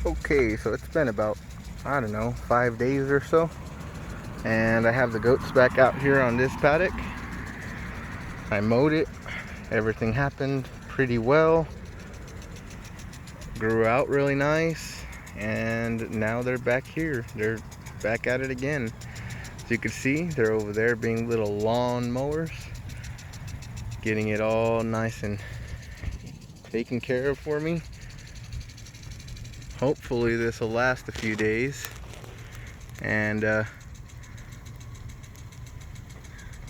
Okay, so it's been about, I don't know, 5 days or so, and I have the goats back out here on this paddock. I mowed it, everything happened pretty well, grew out really nice, and now they're back here. They're back at it again. As you can see, they're over there being little lawn mowers, getting it all nice and taken care of for me. Hopefully this will last a few days, and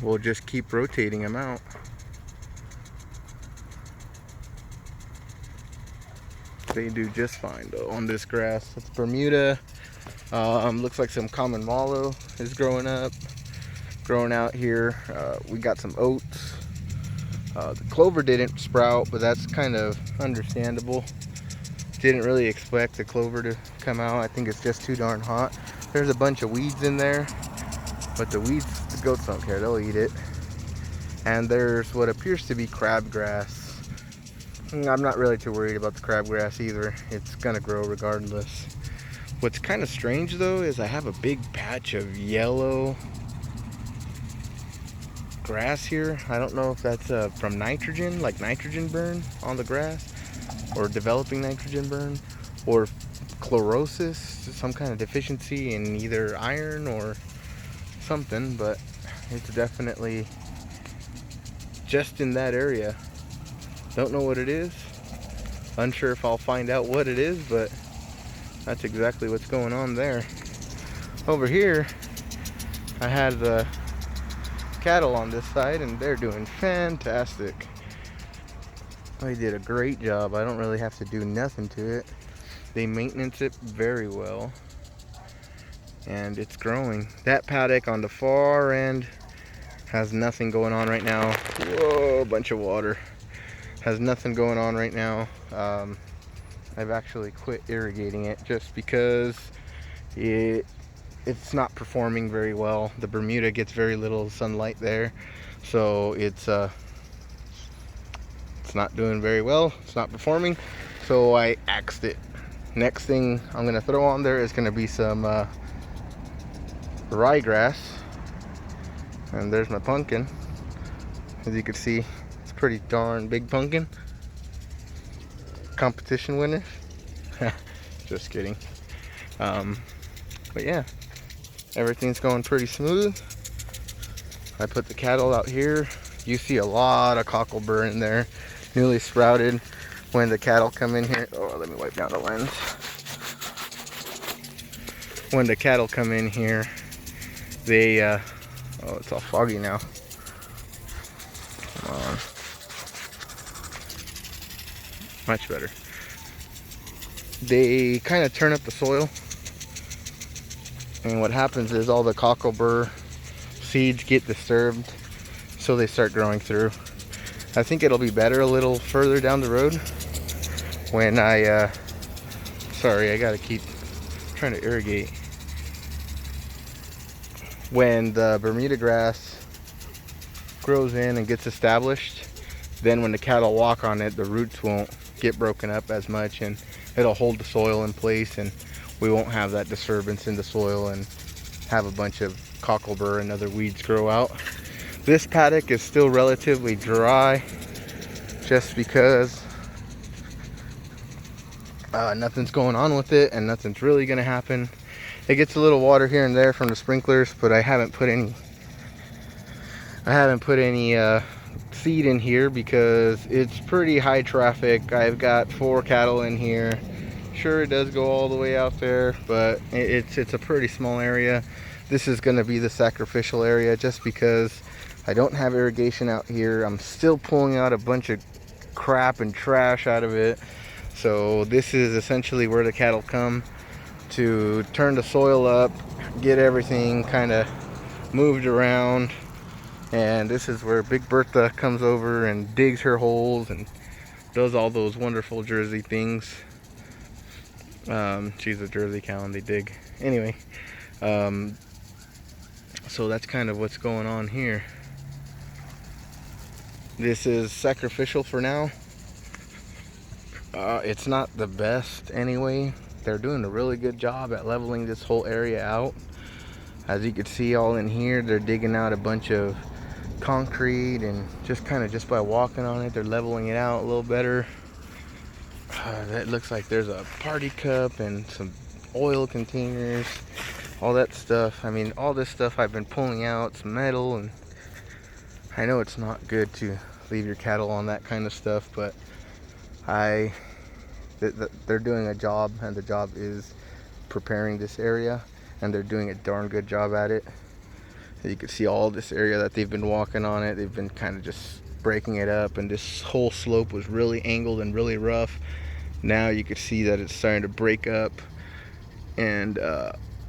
we'll just keep rotating them out. They do just fine though on this grass. It's Bermuda. Looks like some common mallow is growing out here. We got some oats. The clover didn't sprout, but that's kind of understandable. Didn't really expect the clover to come out. I think it's just too darn hot. There's a bunch of weeds in there, but the weeds, the goats don't care. They'll eat it. And there's what appears to be crabgrass. I'm not really too worried about the crabgrass either. It's gonna grow regardless. What's kind of strange though is I have a big patch of yellow grass here. I don't know if that's from nitrogen, like nitrogen burn on the grass, or developing nitrogen burn, or chlorosis, some kind of deficiency in either iron or something, but it's definitely just in that area. Don't know what it is. Unsure if I'll find out what it is, but that's exactly what's going on there. Over here, I had the cattle on this side, and they're doing fantastic. They did a great job. I don't really have to do nothing to it. They maintenance it very well, and it's growing. That paddock on the far end has nothing going on right now. Whoa, a bunch of water. Has nothing going on right now. I've actually quit irrigating it just because it's not performing very well. The Bermuda gets very little sunlight there, so it's not doing very well. It's not performing, so I axed it. Next thing I'm gonna throw on there is gonna be some ryegrass, and there's my pumpkin. As you can see, it's a pretty darn big pumpkin. Competition winner. Just kidding. But yeah, everything's going pretty smooth. I put the cattle out here. You see a lot of cocklebur in there, newly sprouted. When the cattle come in here, oh, let me wipe down the lens. When the cattle come in here, they oh, it's all foggy now. Come on. Much better. They kind of turn up the soil, and what happens is all the cocklebur seeds get disturbed, so they start growing through. I think it'll be better a little further down the road when I sorry, I gotta keep trying to irrigate. When the Bermuda grass grows in and gets established, then when the cattle walk on it, the roots won't get broken up as much, and it'll hold the soil in place, and we won't have that disturbance in the soil and have a bunch of cocklebur and other weeds grow out. This paddock is still relatively dry just because nothing's going on with it, and nothing's really gonna happen. It gets a little water here and there from the sprinklers, but I haven't put any seed in here because it's pretty high traffic. I've got 4 cattle in here. Sure, it does go all the way out there, but it's a pretty small area. This is going to be the sacrificial area just because I don't have irrigation out here. I'm still pulling out a bunch of crap and trash out of it. So this is essentially where the cattle come to turn the soil up, get everything kind of moved around. And this is where Big Bertha comes over and digs her holes and does all those wonderful Jersey things. She's a Jersey cow and they dig. Anyway, so that's kind of what's going on here. This is sacrificial for now. It's not the best anyway. they're doing a really good job at leveling this whole area out. As you can see, all in here, they're digging out a bunch of concrete, and just by walking on it, they're leveling it out a little better. That looks like there's a party cup and some oil containers, all that stuff. I mean, all this stuff I've been pulling out, some metal, and I know it's not good to leave your cattle on that kind of stuff, but they're doing a job, and the job is preparing this area, and they're doing a darn good job at it. You can see all this area that they've been walking on it. They've been kind of just breaking it up, and this whole slope was really angled and really rough. Now you can see that it's starting to break up, and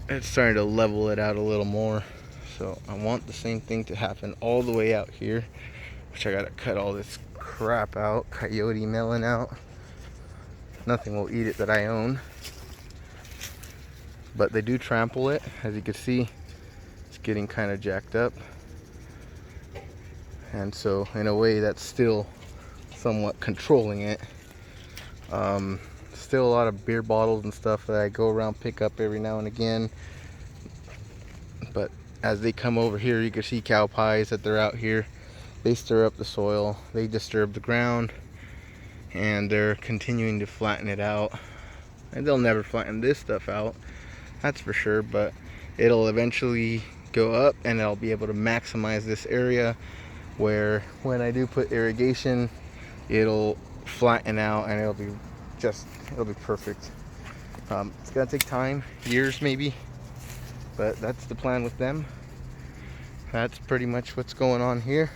it's starting to level it out a little more. So I want the same thing to happen all the way out here, which I gotta cut all this crap out, coyote melon out. Nothing will eat it that I own, but they do trample it. As you can see, it's getting kind of jacked up, and so in a way that's still somewhat controlling it. Still a lot of beer bottles and stuff that I go around pick up every now and again, but as they come over here, you can see cow pies that they're out here. They stir up the soil, they disturb the ground, and they're continuing to flatten it out. And they'll never flatten this stuff out, that's for sure, but it'll eventually go up, and I'll be able to maximize this area, where when I do put irrigation, it'll flatten out, and it'll be perfect. It's gonna take time, years maybe, but that's the plan with them. That's pretty much what's going on here,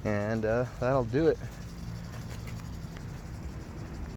and that'll do it.